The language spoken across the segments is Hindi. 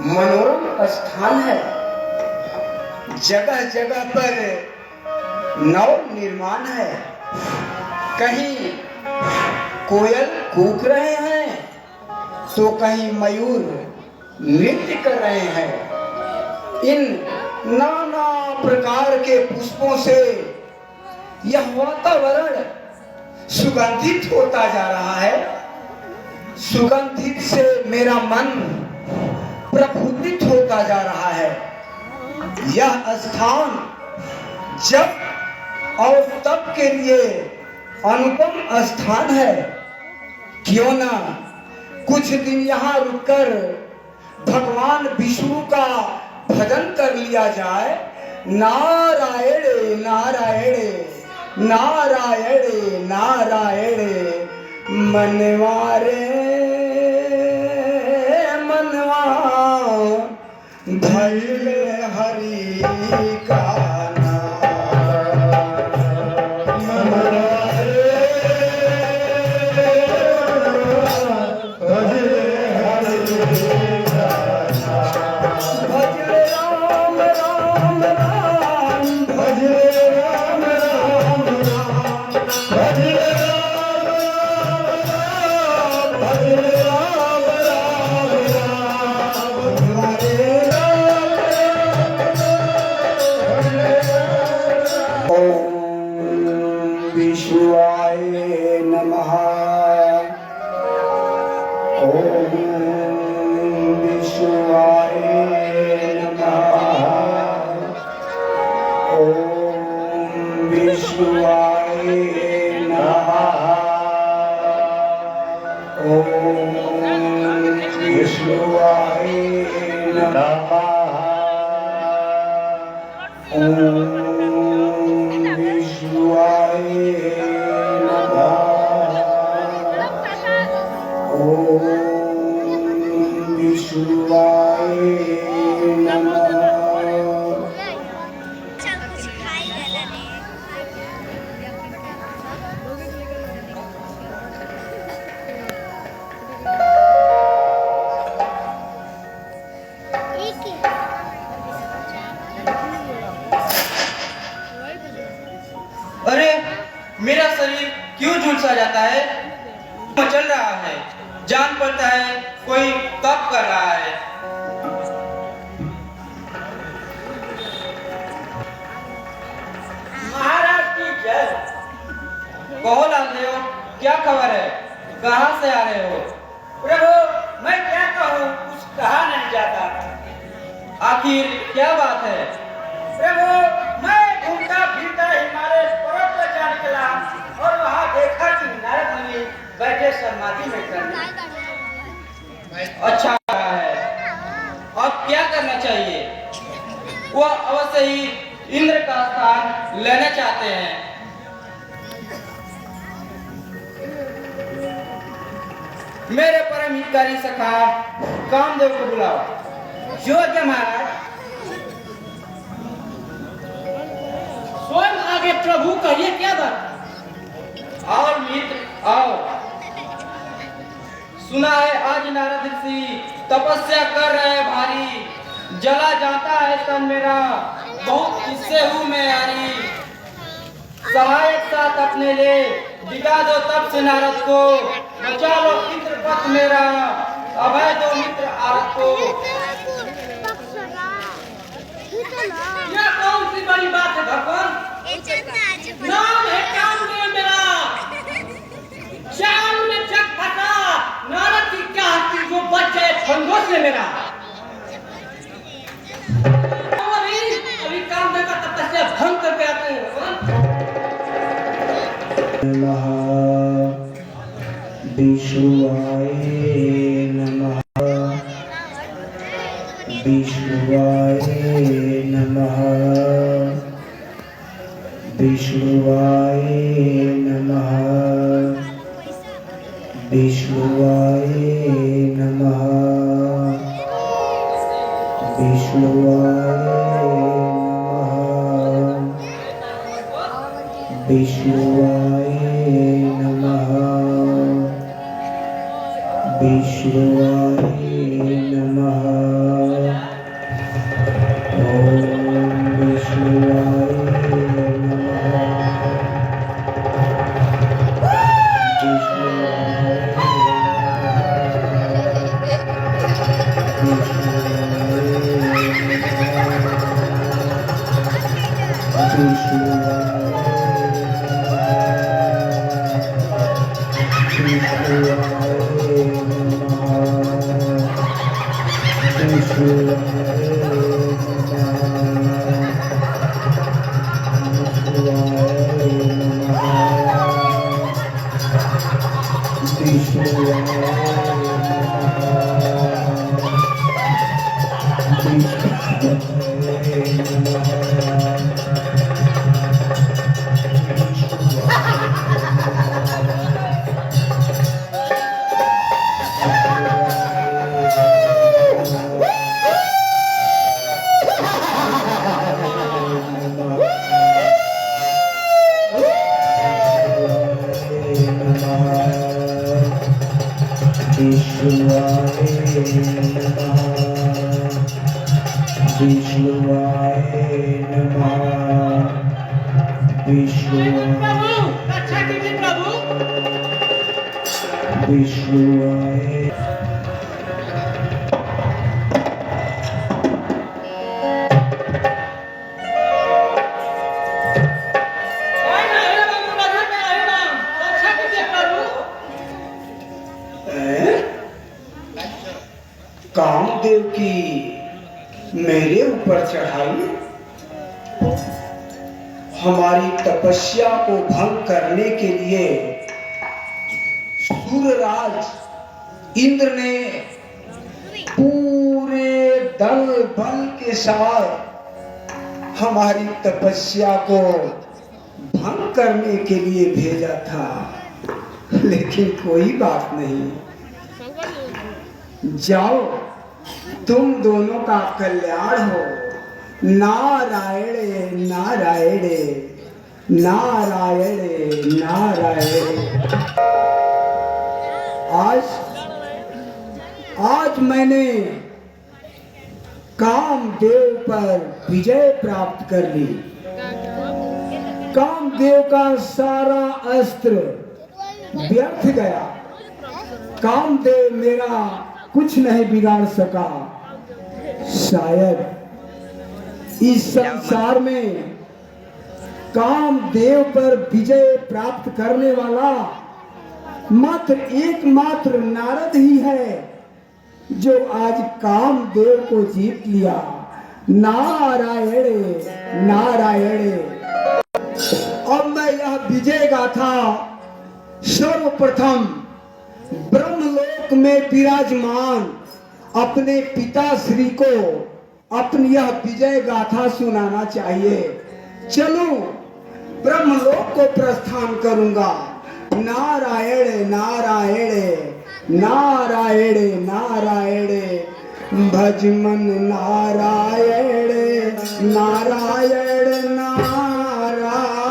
मनोरम स्थान है। जगह जगह पर नव निर्माण है। कहीं कोयल कूक रहे हैं तो कहीं मयूर नृत्य कर रहे हैं। इन नाना प्रकार के पुष्पों से यह वातावरण सुगंधित होता जा रहा है। सुगंधित से मेरा मन प्रफुल्लित होता जा रहा है। यह स्थान जब और तब के लिए अनुपम स्थान है। क्यों ना कुछ दिन यहाँ रुककर भगवान विष्णु का भजन कर लिया जाए। नारायण नारायण नारायण नारायण मनवारे मनवा भजले हरि का अरे मेरा शरीर क्यों झुलसा जाता है? मचल रहा है, जान पड़ता है कोई तप कर रहा है। महाराज की जय। कहो लालदेव, क्या खबर है? कहाँ से आ रहे हो? प्रभु मैं क्या कहूँ, कुछ कहा नहीं जाता। आखिर क्या बात है? प्रभु मैं घूमता फिरता हिमालय कहना चाहते हैं। मेरे परम हितकारी सखा कामदेव को बुलाओ। योग्य महाराज। स्वयं आगे प्रभु कहिए क्या बात। आओ मित्र आओ। सुना है आज नारद ऋषि तपस्या कर रहे हैं भारी। जला जाता है तन मेरा बहुत किस्से हूँ मैं यारी। सहायक साथ अपने ले दिखा दो तब से नारद को। बचा लो मित्र पथ मेरा अभय दो मित्र आरत को। यह कौन सी बड़ी बात है भगवान। नाम है कामदेव मेरा। चाल में जग फटा नारद की क्या हस्ती जो बच जाए फंगों से मेरा। अभी कामदेव का तपस्या भंग करके आते हैं भगवान। नमः विष्णुवाय नमः विष्णुवाय नमः विष्णुवाय नमः विष्णुवाय नमः विष्णुवाय नमः विष्णुवाय नमः विष्णुवाय नमः। ओम विष्णुवाय कामदेव की मेरे ऊपर चढ़ाई, हमारी तपस्या को भंग करने के लिए सूर्यराज इंद्र ने पूरे दल बल के साथ हमारी तपस्या को भंग करने के लिए भेजा था, लेकिन कोई बात नहीं। जाओ, तुम दोनों का कल्याण हो। नारायण नारायण नारायण नारायण। आज मैंने कामदेव पर विजय प्राप्त कर ली। कामदेव का सारा अस्त्र व्यर्थ गया। कामदेव मेरा कुछ नहीं बिगाड़ सका। शायद इस संसार में कामदेव पर विजय प्राप्त करने वाला मात्र एकमात्र नारद ही है जो आज कामदेव को जीत लिया। नारायण नारायण। अब मैं यह विजय गाथा सर्वप्रथम ब्रह्मलोक में विराजमान अपने पिता श्री को अपनी यह विजय गाथा सुनाना चाहिए। चलो को प्रस्थान करूंगा। नारायण नारायण नारायण नारायण, भज मन नारायण नारायण नारायण नारायण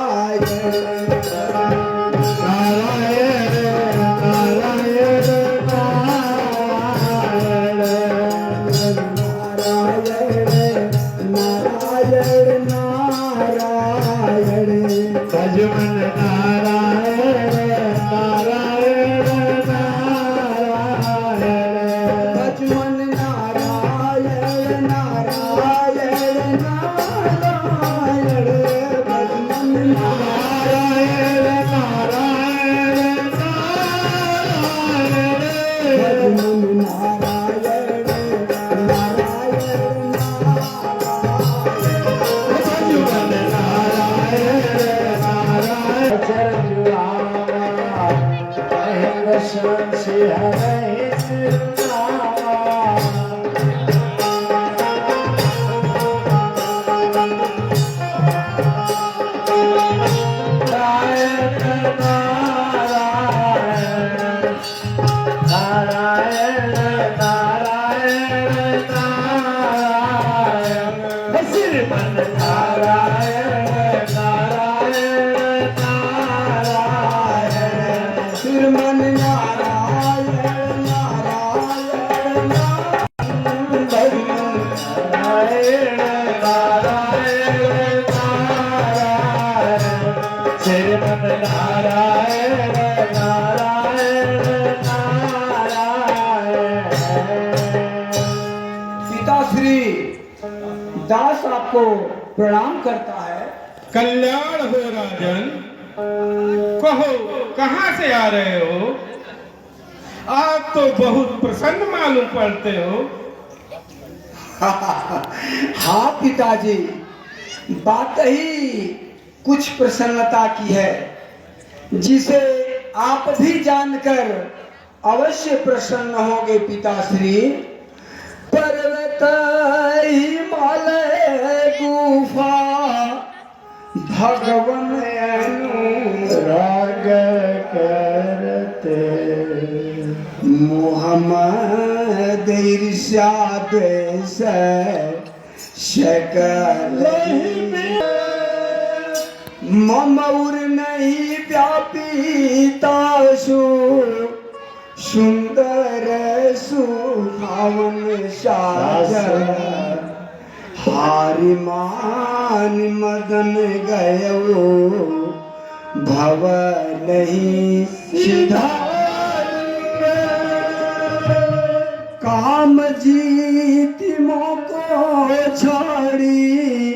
नारायण नारायण नारायण नारायण, भज मन नारायण नारायण नारायण, भज मन नारायण नारायण नारायण, भज मन नारायण नारायण नारायण, भज मन नारायण नारायण नारायण, चरण जुड़ावा महेंद्र श्याम से हरे सिरनावा। नारायण नारायण नारायण नारायण, सिर मन नारायण नारायण नारायण, सिर मन नारायण नारायण नारायण नारायण नारायण, सिर मन नारायण नारायण नारायण। पिताश्री, दास आपको प्रणाम करता है। कल्याण हो राजन। कहो, कहाँ से आ रहे हो? आप तो बहुत प्रसन्न मालूम पड़ते हो। हाँ पिताजी, बात ही कुछ प्रसन्नता की है, जिसे आप भी जानकर अवश्य प्रसन्न होंगे पिताश्री। पर्वत हिमालय गुफा भगवन अनुराग करते, मोहम्मद इरशाद से शकल ममौर नहीं व्यापीताशु, सुंदर सुहावन साजन, हारिमान मदन गयो भव नहीं सीधा, काम जीति मोको छोड़ी,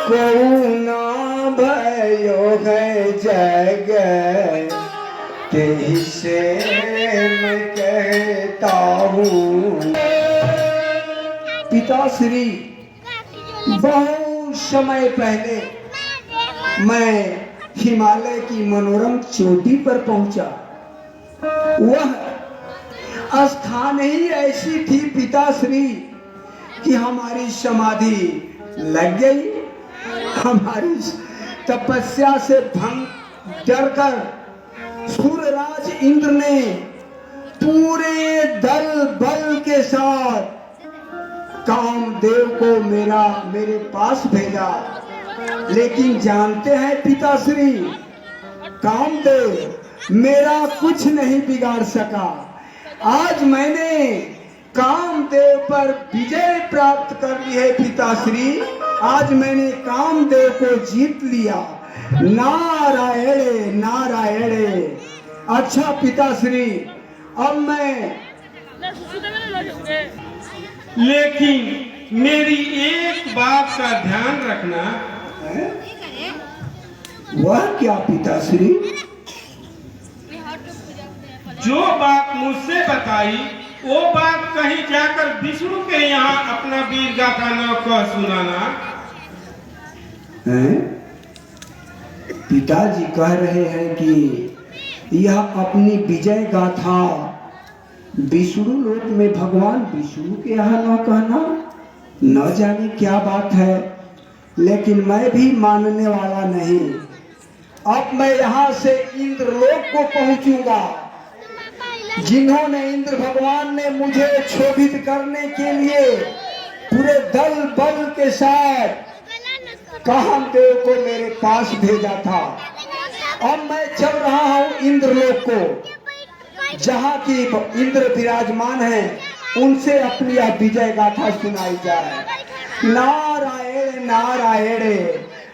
को ना भयो है जग, तेही से मैं कहता हूँ। पिताश्री, बहुत समय पहले मैं हिमालय की मनोरम चोटी पर पहुंचा। वह स्थान ही ऐसी थी पिताश्री कि हमारी समाधि लग गई। हमारी तपस्या से भंग डरकर सूर्यराज इंद्र ने पूरे दल बल के साथ कामदेव को मेरे पास भेजा। लेकिन जानते हैं पिताश्री, कामदेव मेरा कुछ नहीं बिगाड़ सका। आज मैंने कामदेव पर विजय प्राप्त कर ली है पिताश्री। आज मैंने कामदेव को जीत लिया। नारायण नारायण। अच्छा पिताश्री, अब मैं लेकिन मेरी एक बात का ध्यान रखना। वह क्या पिताश्री? जो बात मुझसे बताई वो बात कहीं जाकर विष्णु के यहाँ अपना वीर गाथा न कह सुनाना। पिताजी कह रहे हैं कि यह अपनी विजय गाथा विष्णु लोक में भगवान विष्णु के यहाँ न कहना। न जाने क्या बात है, लेकिन मैं भी मानने वाला नहीं। अब मैं यहाँ से इंद्रलोक को पहुंचूंगा। जिन्होंने इंद्र भगवान ने मुझे क्षोभित करने के लिए पूरे दल बल के साथ कामदेव को मेरे पास भेजा था, अब मैं चल रहा हूँ इंद्रलोक को, जहाँ की इंद्र विराजमान है, उनसे अपनी यह विजय गाथा सुनाई जाए। नारायण नारायण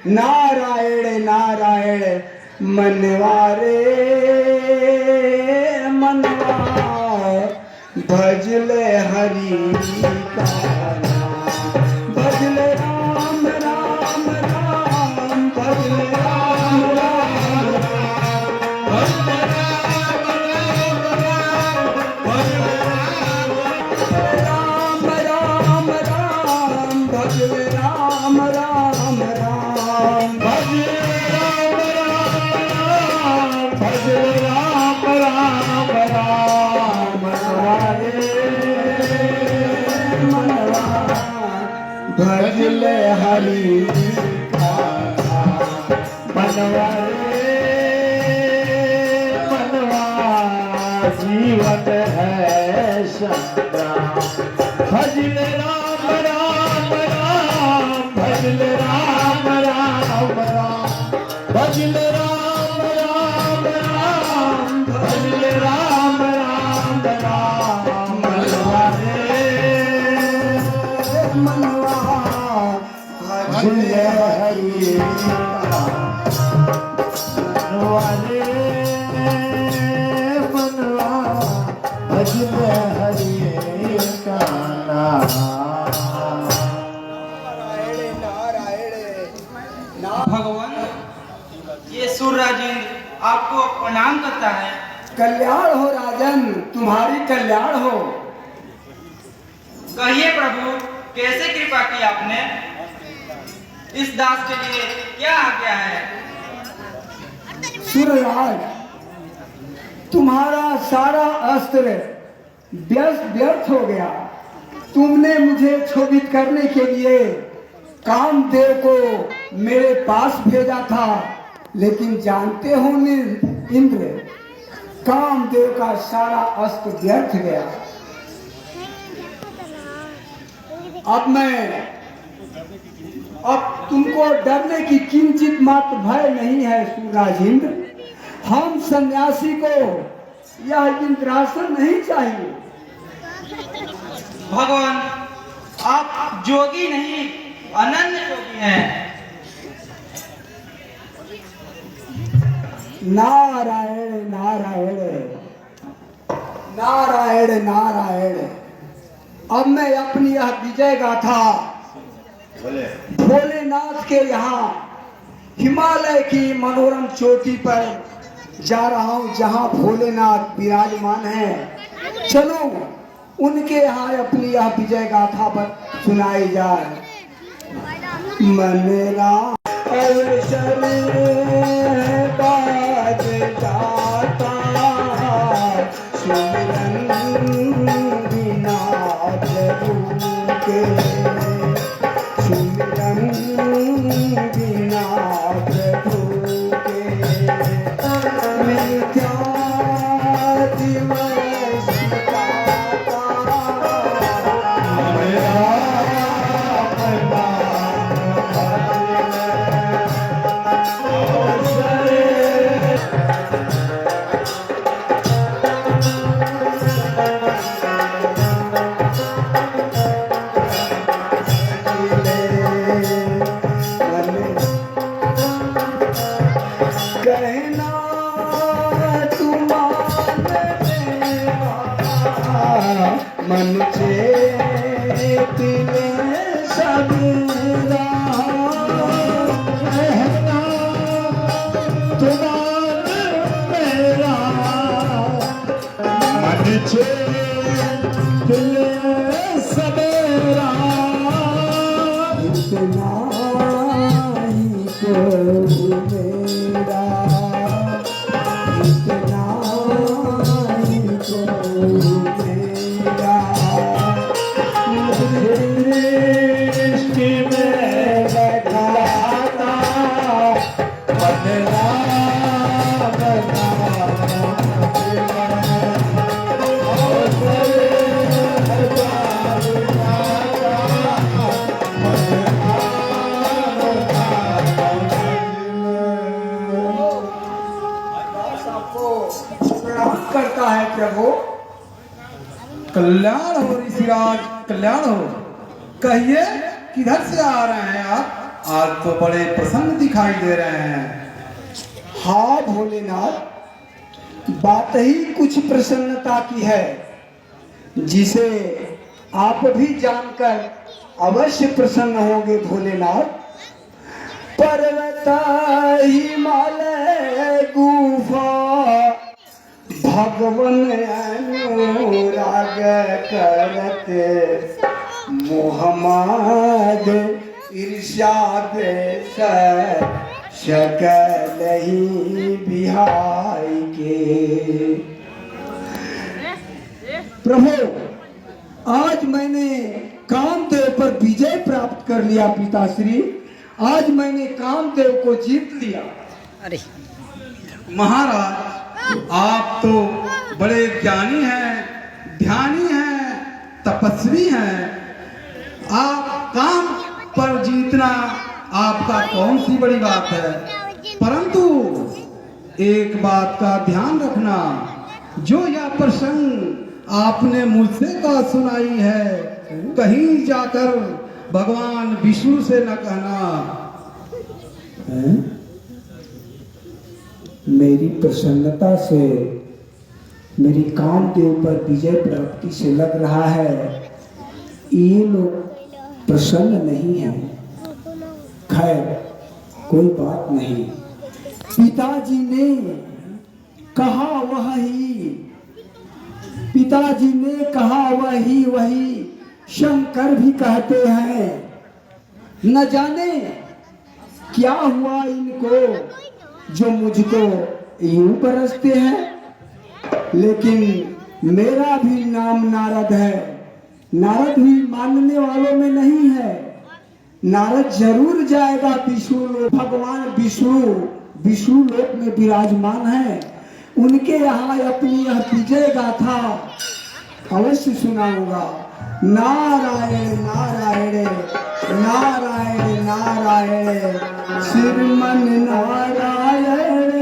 नारायण नारायण मनवारे मनवा भजले हरि का नाम, भजले राम राम राम, भजले राम राम राम, भजले राम राम राम, भजले राम राम राम, भजले राम राम राम, भजले राम राम राम, मनवा भजले हरि का नाम, मनवा मनवा जीवन है संग्राम, भजले राम राम राम, भजले राम राम राम, भजले राम राम राम, भजले राम राम राम, मनवा मनवा भजले हरि का, मनवा मनवा भजले हरि का नाम। भगवान, ये सूर्यराज इंद्र आपको प्रणाम करता है। कल्याण हो राजन, तुम्हारी कल्याण हो। कहिए प्रभु, कैसे कृपा की आपने? इस दास के लिए क्या आज्ञा है? सूर्यराज, तुम्हारा सारा अस्त्र व्यर्थ हो गया। तुमने मुझे क्षोभित करने के लिए कामदेव को मेरे पास भेजा था, लेकिन जानते हो इंद्र, कामदेव का सारा अस्त्र व्यर्थ गया। अब तुमको डरने की किंचित मात्र भय नहीं है सूर्यराज इंद्र। हम सन्यासी को यह इंद्रासन नहीं चाहिए। भगवान, आप जोगी नहीं, अनन्य जोगी हैं। नारायण नारायण नारायण नारायण। अब मैं अपनी यह विजय गाथा भोलेनाथ के यहाँ हिमालय की मनोरम चोटी पर जा रहा हूँ, जहाँ भोलेनाथ विराजमान है। चलो उनके यहाँ अपनी यह विजय गाथा पर सुनाई जाए। मनेरा अवसर बाज जाता, सुमिरन बिना प्रभु के, सुमिरन बिना प्रभु के, मिथ्या दिवस बिताता, मेरा कहना तुम्हारे मन चेतिले सबरा, कहना तुम्हारे मेरा मन चेतिले सबरा, इतना ही को मेरा, इतना ही को मेरा, दृष्टि में लगाता मन दास आपको प्रणाम करता है प्रभु। कल्याण हो ऋषिराज, कल्याण हो। कहिए किधर से आ रहे हैं आप? आज तो बड़े प्रसन्न दिखाई दे रहे हैं। हाँ भोलेनाथ, बात ही कुछ प्रसन्नता की है जिसे आप भी जानकर अवश्य प्रसन्न होंगे भोलेनाथ। पर्वत हिमालय गुफा भगवन अनुराग करते मोहम्मद इरशाद सकल ही बिहाई के। प्रभु, आज मैंने कामदेव पर विजय प्राप्त कर लिया पिताश्री। आज मैंने कामदेव को जीत लिया। महाराज, आप तो बड़े ज्ञानी हैं, ध्यानी हैं, तपस्वी हैं। आप काम पर जीतना आपका कौन सी बड़ी बात है। परंतु एक बात का ध्यान रखना, जो यह प्रसंग आपने मुझसे कहा सुनाई है, कहीं जाकर भगवान विष्णु से न कहना। मेरी प्रसन्नता से, मेरी कामदेव पर विजय प्राप्ति से लग रहा है ये लोग प्रसन्न नहीं हैं। खैर, कोई बात नहीं। पिताजी ने कहा वही शंकर भी कहते हैं। न जाने क्या हुआ इनको जो मुझको यूं बरसते हैं। लेकिन मेरा भी नाम नारद है। नारद भी मानने वालों में नहीं है। नारद जरूर जाएगा विष्णु लोक। भगवान विष्णु लोक में विराजमान है। उनके यहाँ अपनी यह विजय गाथा अवश्य सुनाऊंगा। नारायण नारायण नारायण नारायण श्रीमन नारायण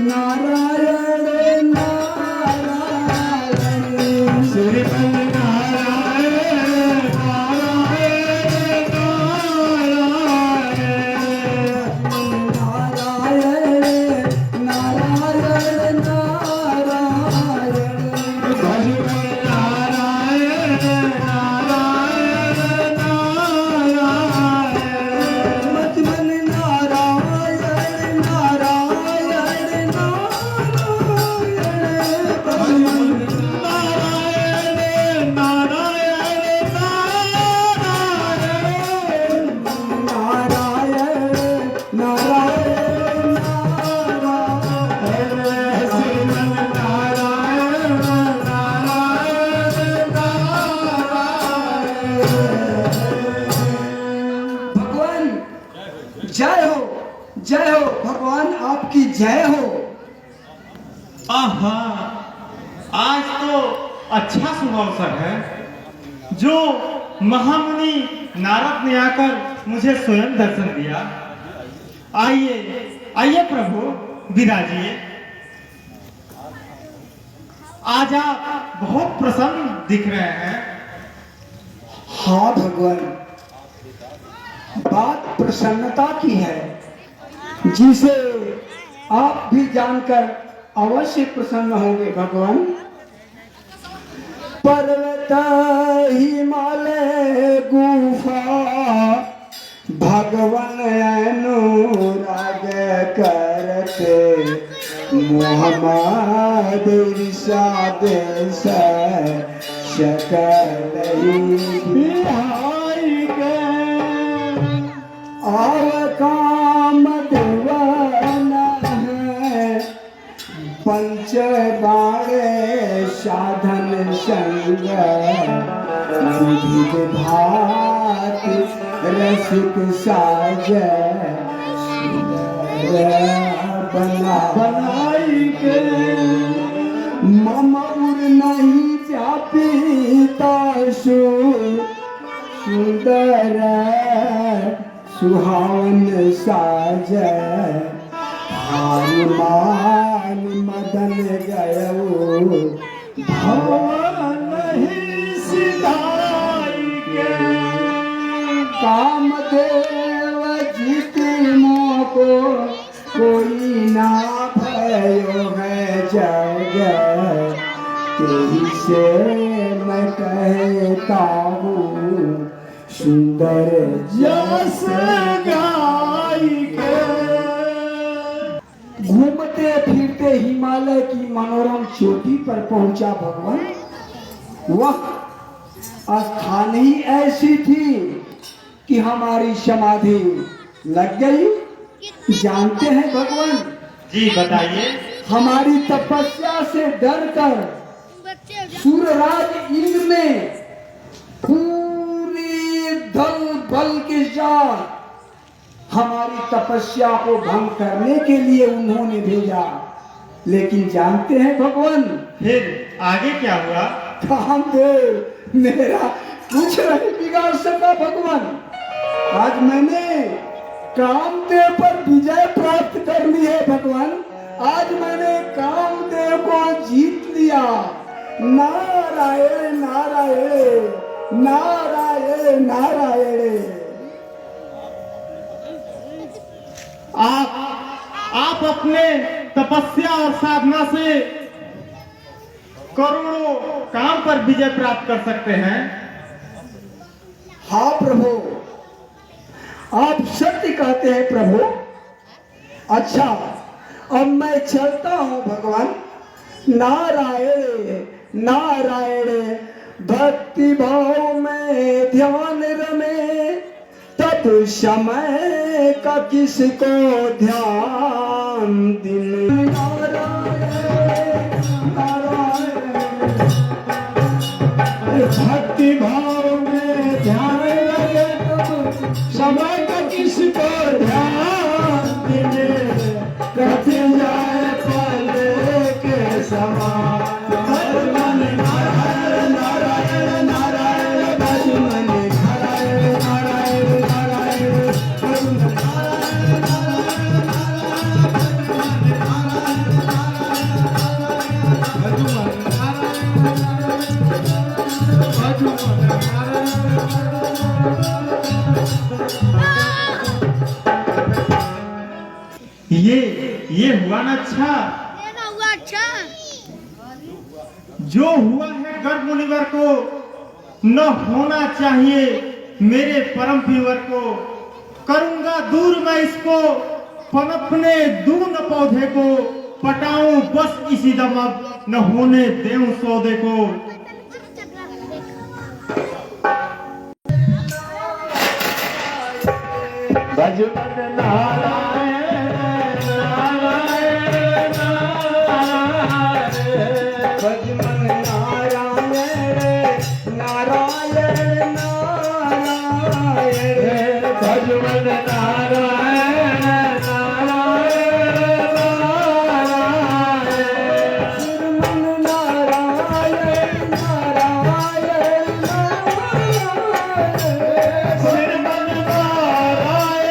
नारायण नारायण श्रीमन जय हो भगवान, आपकी जय हो। आहा, आज तो अच्छा शुभ अवसर है जो महामुनि नारद ने आकर मुझे स्वयं दर्शन दिया। आइए आइए प्रभु, विराजिए। आज आप बहुत प्रसन्न दिख रहे हैं। हाँ भगवान, बात प्रसन्नता की है जिसे आप भी जानकर अवश्य प्रसन्न होंगे भगवान। पर्वत हिमालय गुफा भगवान अनुराग करते मोहम्मद इरशाद सकल बिहाई के। आव काम देवन है पंच बाणे साधन संग विधि भात रसिक साज सुंदर सुहावन साज हनुमान मदन गयो भवन सिधाई के कामदेव जीते मोको कोई ना भयो है जग तेरी से मैं कहता हूँ सुंदर जस गाय के। घूमते फिरते हिमालय की मनोरम चोटी पर पहुंचा भगवान। वह स्थान ही ऐसी थी कि हमारी समाधि लग गई। जानते हैं भगवान, जी बताइए। हमारी तपस्या से डरकर सूर्यराज इंद्र ने पूरी दल बल के साथ हमारी तपस्या को भंग करने के लिए उन्होंने भेजा। लेकिन जानते हैं भगवान, फिर आगे क्या हुआ? कामदेव मेरा कुछ नहीं बिगाड़ सका भगवान। आज मैंने कामदेव पर विजय प्राप्त कर ली है भगवान। आज मैंने कामदेव को जीत लिया। नारायण नारायण नारायण नारायण। आप अपने तपस्या और साधना से करोड़ों काम पर विजय प्राप्त कर सकते हैं। हाँ प्रभु, आप सत्य कहते हैं प्रभु। अच्छा, अब मैं चलता हूँ भगवान। नारायण नारायण। भक्ति भाव में ध्यान रमे तब समय का किसको ध्यान। दिन नारायण नारायण। भक्ति भाव में ध्यान लगे तब समय का किसको ध्यान। दिन कट जाए पल के समान। भजमन नारायण नारायण नारायण। भजमन नारायण नारायण नारायण। भजमन नारायण ये हुआ ना अच्छा। जो हुआ है गर्भ मुनिवर को न होना चाहिए मेरे परम पीवर को। करूंगा दूर मैं इसको पनपने दूं न पौधे को। पटाऊं बस इसी दम अब न होने देऊं सौदे को। भजमन नारायण नारायण नारायण। भजमन नारायण नारायण नारायण। भजमन नारायण नारायण नारायण। भजमन नारायण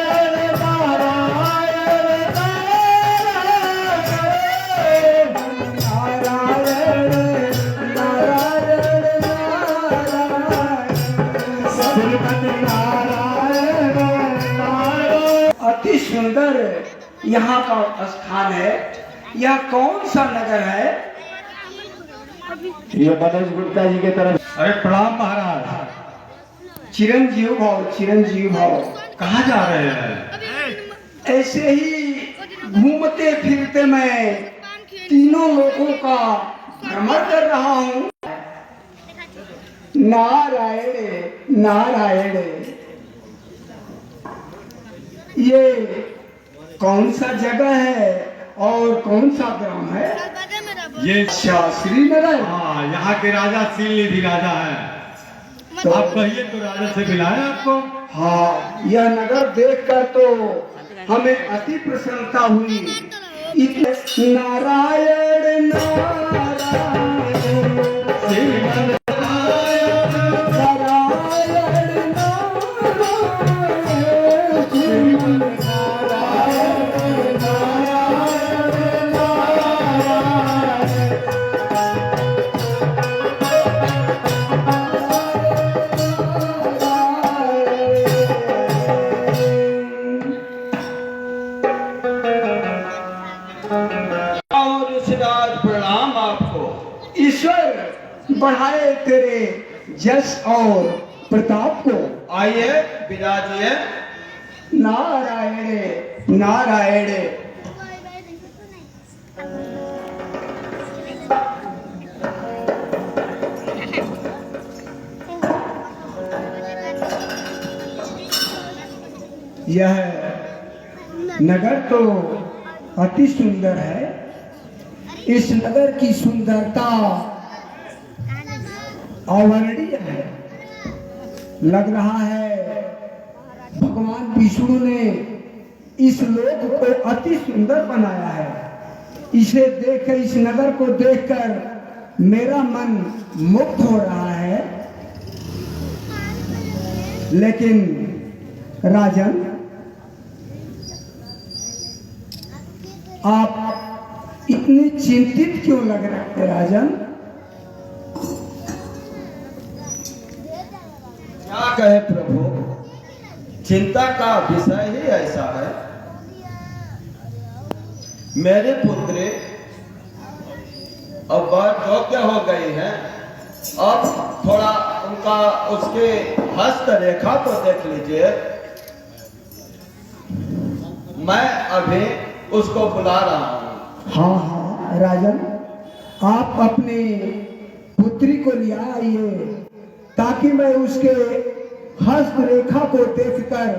नारायण अति सुंदर यहाँ का स्थान है। यह कौन सा नगर है? ये मनोज गुप्ता जी के तरफ। अरे प्रणाम महाराज। चिरंजीव भाव चिरंजीव भाव। कहाँ जा रहे हैं? ऐसे ही घूमते फिरते मैं तीनों लोगों का भ्रमण कर रहा हूँ। नारायण नारायण। ये कौन सा जगह है और कौन सा ग्राम है? ये श्रीनगर। हाँ, यहाँ के राजा सीलनिधि राजा हैं। तो आप कहिए तो राजा से मिलाए आपको। हाँ, यह नगर देखकर तो हमें अति प्रसन्नता हुई। नारायण नारायण। और ऋषिराज प्रणाम आपको। ईश्वर बढ़ाए तेरे यश और प्रताप को। आइए विराजिए। नारायण नारायण। यह नगर तो अति सुंदर है। इस नगर की सुंदरता अवर्णनीय है। लग रहा है भगवान विष्णु ने इस लोक को अति सुंदर बनाया है। इसे देखकर, इस नगर को देखकर मेरा मन मुग्ध हो रहा है। लेकिन राजन, आप इतने चिंतित क्यों लग रहे हैं राजन? क्या कहे प्रभु, चिंता का विषय ही ऐसा है। मेरे पुत्री अब बहुत योग्य हो गई है। अब थोड़ा उनका उसके हस्त रेखा तो देख लीजिए। मैं अभी उसको बुला रहा हूँ। हाँ हाँ राजन, आप अपने पुत्री को ले आइए ताकि मैं उसके हस्त रेखा को देखकर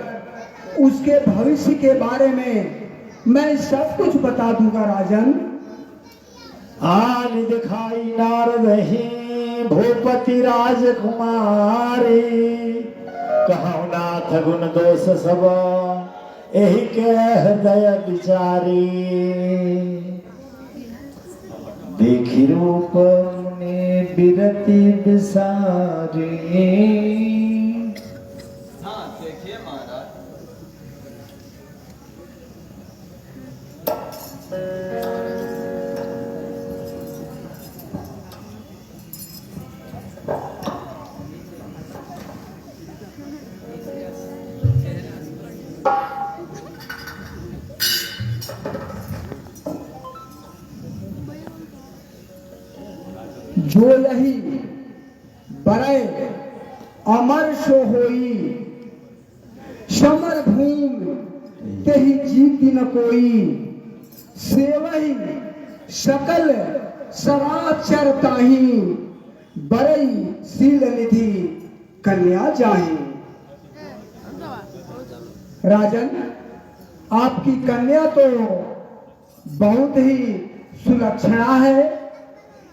उसके भविष्य के बारे में मैं सब कुछ बता दूंगा राजन। आन दिखाई नारद ही भूपति राजकुमारी, कहु नाथ गुण दोष सब यही के हृदय विचारी। देखी रूप मुनि बिरति विसारी। हाँ देखिए महाराज। जो यही बड़े अमर सो होई, समर भूमि तेहि जीत न कोई। सेवही सकल सराचर ताही, बरई शील निधि कन्या जाही। राजन, आपकी कन्या तो बहुत ही सुलक्षणा है।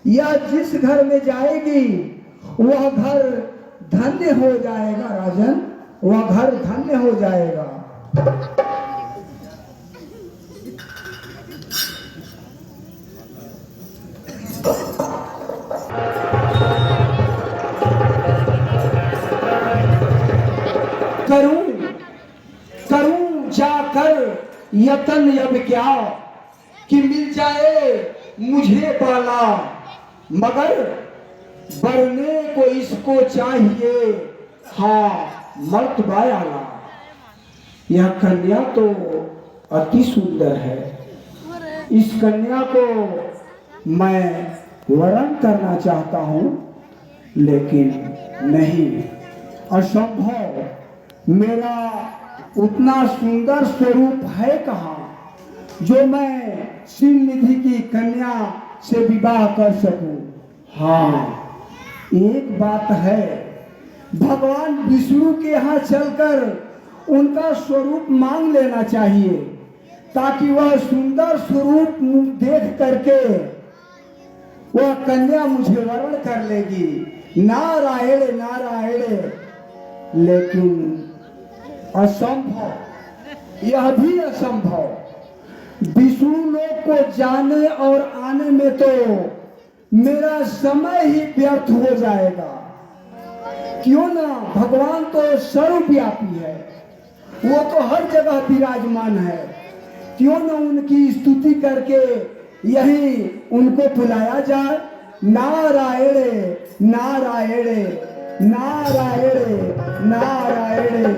यह जिस घर में जाएगी वह घर धन्य हो जाएगा राजन, वह घर धन्य हो जाएगा। करूं जाकर यतन अब क्या कि मिल जाए मुझे बाला, मगर बरने को इसको चाहिए हाँ मर्तबा आला। यह कन्या तो अति सुंदर है। इस कन्या को मैं वरण करना चाहता हूँ, लेकिन नहीं, असंभव। मेरा उतना सुंदर स्वरूप है कहाँ जो मैं शील निधि की कन्या से विवाह कर सकूं। हाँ, एक बात है, भगवान विष्णु के यहाँ चलकर उनका स्वरूप मांग लेना चाहिए ताकि वह सुंदर स्वरूप देख करके वह कन्या मुझे वरण कर लेगी। नारायण नारायण। लेकिन असंभव, यह भी असंभव। विष्णु लोक को जाने और आने में तो मेरा समय ही व्यर्थ हो जाएगा। क्यों ना, भगवान तो सर्वव्यापी है, वो तो हर जगह विराजमान है। क्यों ना उनकी स्तुति करके यही उनको बुलाया जाए। नारायण नारायण नारायण नारायण।